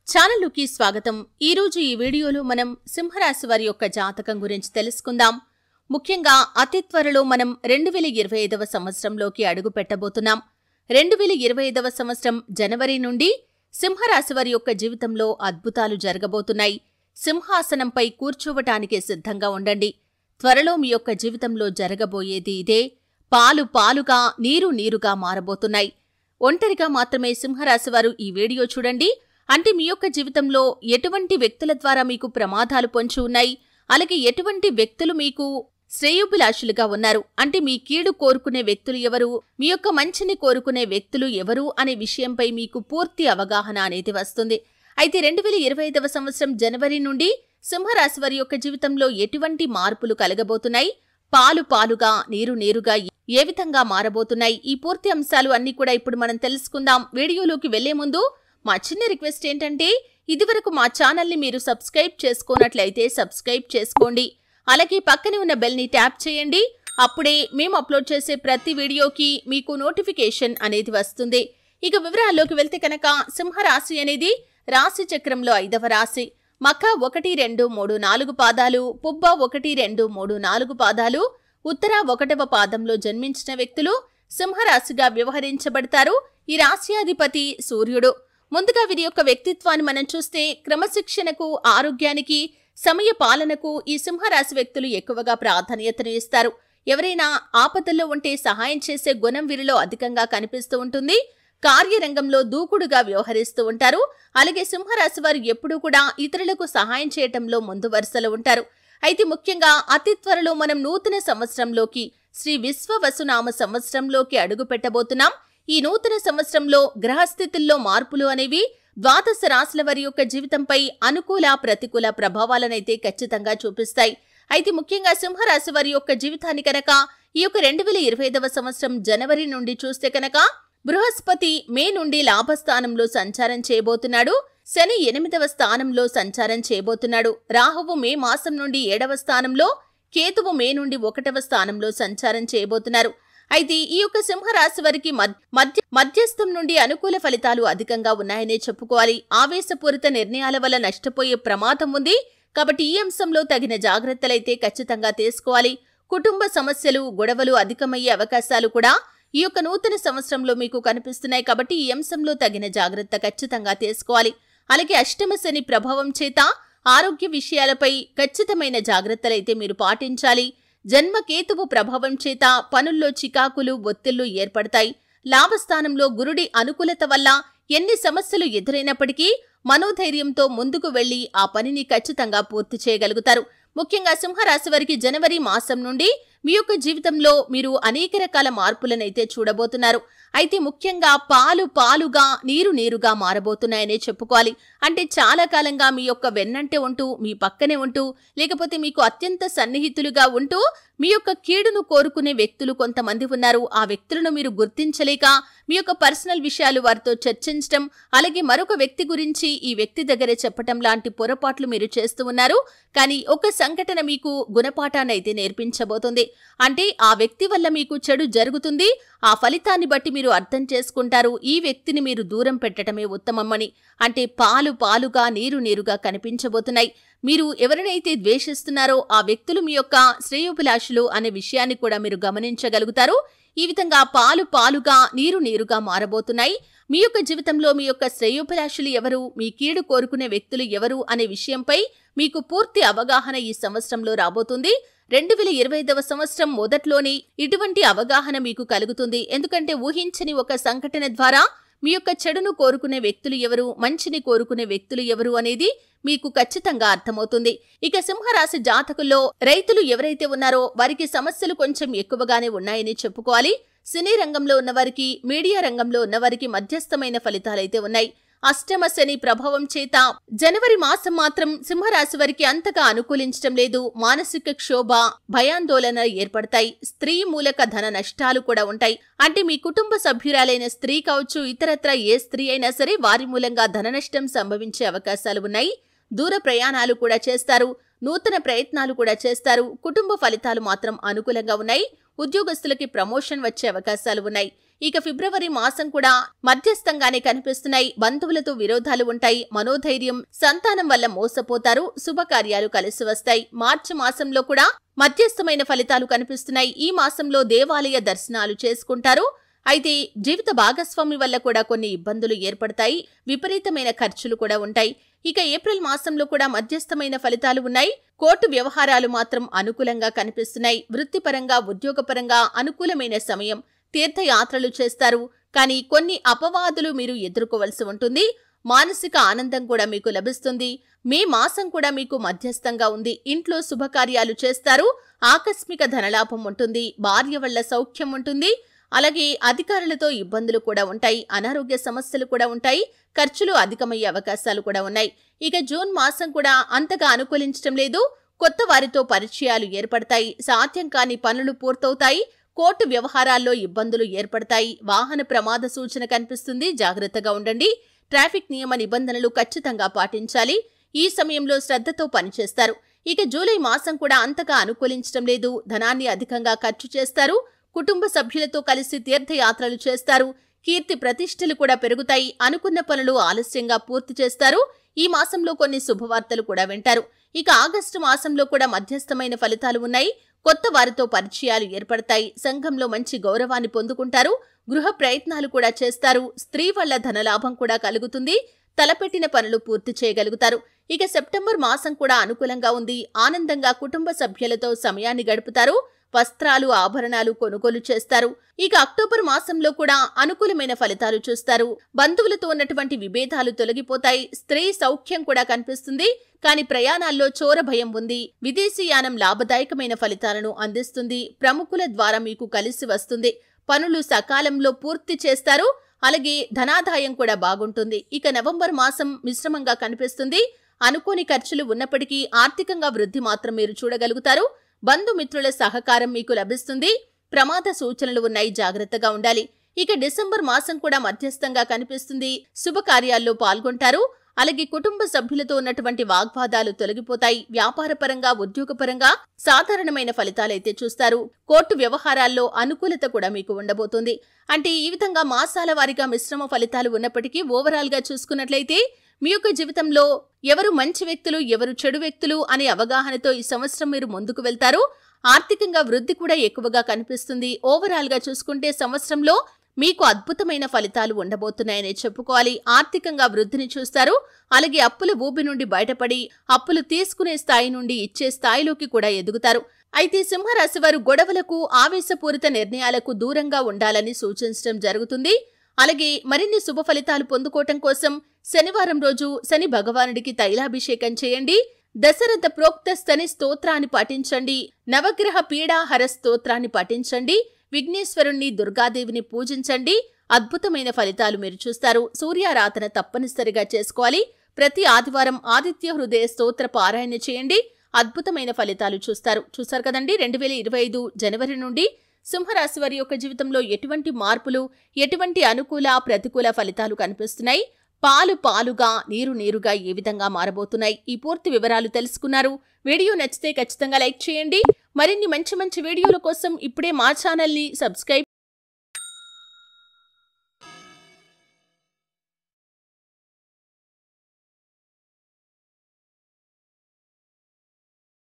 ఛానల్‌కి స్వాగతం. ఈ రోజు ఈ వీడియోలో మనం సింహరాశి వారి యొక్క జాతకం గురించి తెలుసుకుందాం. ముఖ్యంగా అతి త్వరలో మనం 2025వ సంవత్సరంలోకి అడుగు పెట్టబోతున్నాం. 2025వ సంవత్సరం జనవరి నుండి సింహరాశి వారి యొక్క జీవితంలో అద్భుతాలు జరగబోతున్నాయి. సింహాసనంపై కూర్చోవటానికి సిద్ధంగా ఉండండి. త్వరలో మీ యొక్క జీవితంలో జరగబోయేది ఇదే. పాలు పాలుగా, నీరు నీరుగా మారబోతున్నాయి. ఒంటరిగా మాత్రమే సింహరాశి వారు ఈ వీడియో చూడండి. అంటే మీ యొక్క జీవితంలో ఎటువంటి వ్యక్తుల ద్వారా మీకు ప్రమాదాలు పొంచి ఉన్నాయి, అలాగే ఎటువంటి వ్యక్తులు మీకు శ్రేయోభిలాషులుగా ఉన్నారు, అంటే మీ కీడు కోరుకునే వ్యక్తులు ఎవరు, మీ యొక్క మంచిని కోరుకునే వ్యక్తులు ఎవరు అనే విషయంపై మీకు పూర్తి అవగాహన అనేది వస్తుంది. అయితే 2025వ సంవత్సరం జనవరి నుండి సింహరాశి వారి యొక్క జీవితంలో ఎటువంటి మార్పులు కలగబోతున్నాయి, పాలు పాలుగా, నీరు నీరుగా ఏ విధంగా మారబోతున్నాయి, ఈ పూర్తి అంశాలు అన్ని కూడా ఇప్పుడు మనం తెలుసుకుందాం. వీడియోలోకి వెళ్లే ముందు మా చిన్న రిక్వెస్ట్ ఏంటంటే, ఇదివరకు మా ఛానల్ని మీరు సబ్స్క్రైబ్ చేసుకున్నట్లయితే సబ్స్క్రైబ్ చేసుకోండి. అలాగే పక్కనే ఉన్న బెల్ని ట్యాప్ చేయండి. అప్పుడే మేము అప్లోడ్ చేసే ప్రతి వీడియోకి మీకు నోటిఫికేషన్ అనేది వస్తుంది. ఇక వివరాల్లోకి వెళ్తే కనుక సింహరాశి అనేది రాశి చక్రంలో 5వ రాశి. మఖ 1, 2, 3, 4 పాదాలు, పుబ్బ 1, 2, 3, 4 పాదాలు, ఉత్తర 1వ పాదంలో జన్మించిన వ్యక్తులు సింహరాశిగా వ్యవహరించబడతారు. ఈ రాశ్యాధిపతి సూర్యుడు. ముందుగా వీరి యొక్క వ్యక్తిత్వాన్ని మనం చూస్తే క్రమశిక్షణకు, ఆరోగ్యానికి, సమయ పాలనకు ఈ సింహరాశి వ్యక్తులు ఎక్కువగా ప్రాధాన్యతను ఇస్తారు. ఎవరైనా ఆపదల్లో ఉంటే సహాయం చేసే గుణం వీరిలో అధికంగా కనిపిస్తూ ఉంటుంది. కార్యరంగంలో దూకుడుగా వ్యవహరిస్తూ ఉంటారు. అలాగే సింహరాశి వారు ఎప్పుడూ కూడా ఇతరులకు సహాయం చేయటంలో ముందు వరుసలో ఉంటారు. అయితే ముఖ్యంగా అతి త్వరలో మనం నూతన సంవత్సరంలోకి, శ్రీ విశ్వవసునామ సంవత్సరంలోకి అడుగు పెట్టబోతున్నాం. ఈ నూతన సంవత్సరంలో గ్రహస్థితుల్లో మార్పులు అనేవి ద్వాదశ రాశుల వారి యొక్క జీవితంపై అనుకూల, ప్రతికూల ప్రభావాలనైతే ఖచ్చితంగా చూపిస్తాయి. అయితే ముఖ్యంగా సింహరాశి వారి యొక్క జీవితాన్ని కనుక ఈ యొక్క 2025వ సంవత్సరం జనవరి నుండి చూస్తే కనుక బృహస్పతి మే నుండి లాభస్థానంలో సంచారం చేయబోతున్నాడు. శని 8వ స్థానంలో సంచారం చేయబోతున్నాడు. రాహువు మే మాసం నుండి 7వ స్థానంలో, కేతువు మే నుండి 1వ స్థానంలో సంచారం చేయబోతున్నారు. అయితే ఈ యొక్క సింహరాశి వారికి మధ్యస్థం నుండి అనుకూల ఫలితాలు అధికంగా ఉన్నాయనే చెప్పుకోవాలి. ఆవేశపూరిత నిర్ణయాల వల్ల నష్టపోయే ప్రమాదం ఉంది. కాబట్టి ఈ అంశంలో తగిన జాగ్రత్తలైతే ఖచ్చితంగా తీసుకోవాలి. కుటుంబ సమస్యలు, గొడవలు అధికమయ్యే అవకాశాలు కూడా ఈ యొక్క నూతన సంవత్సరంలో మీకు కనిపిస్తున్నాయి. కాబట్టి ఈ అంశంలో తగిన జాగ్రత్త ఖచ్చితంగా తీసుకోవాలి. అలాగే అష్టమ శని ప్రభావం చేత ఆరోగ్య విషయాలపై ఖచ్చితమైన జాగ్రత్తలైతే మీరు పాటించాలి. జన్మకేతువు ప్రభావం చేత పనుల్లో చికాకులు, ఒత్తిళ్లు ఏర్పడతాయి. లాభస్థానంలో గురుడి అనుకూలత వల్ల ఎన్ని సమస్యలు ఎదురైనప్పటికీ మనోధైర్యంతో ముందుకు వెళ్లి ఆ పనిని ఖచ్చితంగా పూర్తి చేయగలుగుతారు. ముఖ్యంగా సింహరాశి వారికి జనవరి మాసం నుండి మీ యొక్క జీవితంలో మీరు అనేక రకాల మార్పులనైతే చూడబోతున్నారు. అయితే ముఖ్యంగా పాలు పాలుగా, నీరు నీరుగా మారబోతున్నాయనే చెప్పుకోవాలి. అంటే చాలా కాలంగా మీ యొక్క వెన్నంటే ఉంటూ, మీ పక్కనే ఉంటూ, లేకపోతే మీకు అత్యంత సన్నిహితులుగా ఉంటూ మీ యొక్క కీడును కోరుకునే వ్యక్తులు కొంతమంది ఉన్నారు. ఆ వ్యక్తులను మీరు గుర్తించలేక మీ యొక్క పర్సనల్ విషయాలు వారితో చర్చించడం, అలాగే మరొక వ్యక్తి గురించి ఈ వ్యక్తి దగ్గర చెప్పటం లాంటి పొరపాట్లు మీరు చేస్తూ ఉన్నారు. కానీ ఒక సంఘటన మీకు గుణపాఠాన్నైతే నేర్పించబోతుంది. అంటే ఆ వ్యక్తి వల్ల మీకు చెడు జరుగుతుంది. ఆ ఫలితాన్ని బట్టి మీరు అర్థం చేసుకుంటారు ఈ వ్యక్తిని మీరు దూరం పెట్టడమే ఉత్తమమని. అంటే పాలు పాలుగా, నీరు నీరుగా కనిపించబోతున్నాయి. మీరు ఎవరినైతే ద్వేషిస్తున్నారో ఆ వ్యక్తులు మీ యొక్క శ్రేయోభిలాషులు అనే విషయాన్ని కూడా మీరు గమనించగలుగుతారు. ఈ విధంగా పాలు పాలుగా, నీరు నీరుగా మారబోతున్నాయి. మీ యొక్క జీవితంలో మీ యొక్క శ్రేయోభిలాషులు ఎవరు, మీ కీడు కోరుకునే వ్యక్తులు ఎవరు అనే విషయంపై మీకు పూర్తి అవగాహన ఈ సంవత్సరంలో రాబోతుంది. 2025వ సంవత్సరం మొదట్లోనే ఇటువంటి అవగాహన మీకు కలుగుతుంది. ఎందుకంటే ఊహించని ఒక సంఘటన ద్వారా మీ యొక్క చెడును కోరుకునే వ్యక్తులు ఎవరు, మంచిని కోరుకునే వ్యక్తులు ఎవరు అనేది మీకు ఖచ్చితంగా అర్థమవుతుంది. ఇక సింహరాశి జాతకుల్లో రైతులు ఎవరైతే ఉన్నారో వారికి సమస్యలు కొంచెం ఎక్కువగానే ఉన్నాయని చెప్పుకోవాలి. సినీ రంగంలో ఉన్నవారికి, మీడియా రంగంలో ఉన్నవారికి మధ్యస్థమైన ఫలితాలైతే ఉన్నాయి. అష్టమ శని ప్రభావం చేత జనవరి మాసం మాత్రం సింహరాశి వారికి అంతగా అనుకూలించడం లేదు. మానసిక క్షోభ, భయాందోళన ఏర్పడతాయి. స్త్రీ మూలక ధన నష్టాలు కూడా ఉంటాయి. అంటే మీ కుటుంబ సభ్యురాలైన స్త్రీ కావచ్చు, ఇతరత్ర ఏ స్త్రీ అయినా సరే వారి మూలంగా ధన నష్టం సంభవించే అవకాశాలు ఉన్నాయి. దూర ప్రయాణాలు కూడా చేస్తారు. నూతన ప్రయత్నాలు కూడా చేస్తారు. కుటుంబ ఫలితాలు మాత్రం అనుకూలంగా ఉన్నాయి. ఉద్యోగస్తులకి ప్రమోషన్ వచ్చే అవకాశాలు ఉన్నాయి. ఇక ఫిబ్రవరి మాసం కూడా మధ్యస్థంగానే కనిపిస్తున్నాయి. బంధువులతో విరోధాలు ఉంటాయి. మనోధైర్యం, సంతానం వల్ల మోసపోతారు. శుభకార్యాలు కలిసి వస్తాయి. మార్చి మాసంలో కూడా మధ్యస్థమైన ఫలితాలు కనిపిస్తున్నాయి. ఈ మాసంలో దేవాలయ దర్శనాలు చేసుకుంటారు. అయితే జీవిత భాగస్వామి వల్ల కూడా కొన్ని ఇబ్బందులు ఏర్పడతాయి. విపరీతమైన ఖర్చులు కూడా ఉంటాయి. ఇక ఏప్రిల్ మాసంలో కూడా మధ్యస్థమైన ఫలితాలు ఉన్నాయి. కోర్టు వ్యవహారాలు మాత్రం అనుకూలంగా కనిపిస్తున్నాయి. వృత్తిపరంగా, ఉద్యోగపరంగా అనుకూలమైన సమయం. తీర్థయాత్రలు చేస్తారు. కానీ కొన్ని అపవాదులు మీరు ఎదుర్కోవలసి ఉంటుంది. మానసిక ఆనందం కూడా మీకు లభిస్తుంది. మే మాసం కూడా మీకు మధ్యస్థంగా ఉంది. ఇంట్లో శుభకార్యాలు చేస్తారు. ఆకస్మిక ధనలాభం ఉంటుంది. భార్య వల్ల సౌఖ్యం ఉంటుంది. అలాగే అధికారులతో ఇబ్బందులు కూడా ఉంటాయి. అనారోగ్య సమస్యలు కూడా ఉంటాయి. ఖర్చులు అధికమయ్యే అవకాశాలు కూడా ఉన్నాయి. ఇక జూన్ మాసం కూడా అంతగా అనుకూలించడం లేదు. కొత్త వారితో పరిచయాలు ఏర్పడతాయి. సాధ్యం కాని పనులు పూర్తవుతాయి. కోర్టు వ్యవహారాల్లో ఇబ్బందులు ఏర్పడతాయి. వాహన ప్రమాద సూచన కనిపిస్తుంది. జాగ్రత్తగా ఉండండి. ట్రాఫిక్ నియమ నిబంధనలు ఖచ్చితంగా పాటించాలి. ఈ సమయంలో శ్రద్ధతో పనిచేస్తారు. ఇక జూలై మాసం కూడా అంతగా అనుకూలించడం లేదు. ధనాన్ని అధికంగా ఖర్చు చేస్తారు. కుటుంబ సభ్యులతో కలిసి తీర్థయాత్రలు చేస్తారు. కీర్తి ప్రతిష్టలు కూడా పెరుగుతాయి. అనుకున్న పనులు ఆలస్యంగా పూర్తి చేస్తారు. ఈ మాసంలో కొన్ని శుభవార్తలు కూడా వింటారు. ఇక ఆగస్టు మాసంలో కూడా మధ్యస్థమైన ఫలితాలు ఉన్నాయి. కొత్త వారితో పరిచయాలు ఏర్పడతాయి. సంఘంలో మంచి గౌరవాన్ని పొందుకుంటారు. గృహ ప్రయత్నాలు కూడా చేస్తారు. స్త్రీ వల్ల ధనలాభం కూడా కలుగుతుంది. తలపెట్టిన పనులు పూర్తి చేయగలుగుతారు. ఇక సెప్టెంబర్ మాసం కూడా అనుకూలంగా ఉంది. ఆనందంగా కుటుంబ సభ్యులతో సమయాన్ని గడుపుతారు. వస్త్రాలు, ఆభరణాలు కొనుగోలు చేస్తారు. ఇక అక్టోబర్ మాసంలో కూడా అనుకూలమైన ఫలితాలు చూస్తారు. బంధువులతో ఉన్నటువంటి విభేదాలు తొలగిపోతాయి. స్త్రీ సౌఖ్యం కూడా కనిపిస్తుంది. కానీ ప్రయాణాల్లో చోర భయం ఉంది. విదేశీయానం లాభదాయకమైన ఫలితాలను అందిస్తుంది. ప్రముఖుల ద్వారా మీకు కలిసి వస్తుంది. పనులు సకాలంలో పూర్తి చేస్తారు. అలాగే ధనాదాయం కూడా బాగుంటుంది. ఇక నవంబర్ మాసం మిశ్రమంగా కనిపిస్తుంది. అనుకోని ఖర్చులు ఉన్నప్పటికీ ఆర్థికంగా వృద్ధి మాత్రం మీరు చూడగలుగుతారు. బంధుమిత్రుల సహకారం మీకు లభిస్తుంది. ప్రమాద సూచనలు ఉన్నాయి. జాగ్రత్తగా ఉండాలి. ఇక డిసెంబర్ మాసం కూడా మధ్యస్థంగా కనిపిస్తుంది. శుభకార్యాల్లో పాల్గొంటారు. అలాగే కుటుంబ సభ్యులతో ఉన్నటువంటి వాగ్వాదాలు తొలగిపోతాయి. వ్యాపారపరంగా, ఉద్యోగపరంగా సాధారణమైన ఫలితాలైతే చూస్తారు. కోర్టు వ్యవహారాల్లో అనుకూలత కూడా మీకు ఉండబోతుంది. అంటే ఈ విధంగా మాసాల వారీగా మిశ్రమ ఫలితాలు ఉన్నప్పటికీ ఓవరాల్ గా చూసుకున్నట్లయితే మీ యొక్క జీవితంలో ఎవరు మంచి వ్యక్తులు, ఎవరు చెడు వ్యక్తులు అనే అవగాహనతో ఈ సంవత్సరం మీరు ముందుకు వెళ్తారు. ఆర్థికంగా వృద్ధి కూడా ఎక్కువగా కనిపిస్తుంది. ఓవరాల్ గా చూసుకుంటే సంవత్సరంలో మీకు అద్భుతమైన ఫలితాలు ఉండబోతున్నాయని చెప్పుకోవాలి. ఆర్థికంగా వృద్ధిని చూస్తారు. అలాగే అప్పుల ఊబి నుండి బయటపడి అప్పులు తీసుకునే స్థాయి నుండి ఇచ్చే స్థాయిలోకి కూడా ఎదుగుతారు. అయితే సింహరాశి వారు గొడవలకు, ఆవేశపూరిత నిర్ణయాలకు దూరంగా ఉండాలని సూచించడం జరుగుతుంది. అలాగే మరిన్ని శుభ ఫలితాలు పొందుకోవటం కోసం శనివారం రోజు శని భగవానుడికి తైలాభిషేకం చేయండి. దశరథ ప్రోక్త శని స్తోత్రాన్ని పఠించండి. నవగ్రహ పీడాహర స్తోత్రాన్ని పఠించండి. విఘ్నేశ్వరుణ్ణి, దుర్గాదేవిని పూజించండి. అద్భుతమైన ఫలితాలు మీరు చూస్తారు. సూర్యారాధన తప్పనిసరిగా చేసుకోవాలి. ప్రతి ఆదివారం ఆదిత్య హృదయ స్తోత్ర పారాయణ చేయండి. అద్భుతమైన ఫలితాలు చూస్తారు కదండి. 2025 జనవరి నుండి సింహరాశి వారి యొక్క జీవితంలో ఎటువంటి మార్పులు, ఎటువంటి అనుకూల, ప్రతికూల ఫలితాలు కనిపిస్తున్నాయి, పాలు పాలుగా, నీరు నీరుగా ఏ విధంగా మారబోతున్నాయి, ఈ పూర్తి వివరాలు తెలుసుకున్నారు. వీడియో నచ్చితే ఖచ్చితంగా లైక్ చేయండి. మరిన్ని మంచి మంచి వీడియోల కోసం ఇప్పుడే మా ఛానల్ని సబ్స్క్రైబ్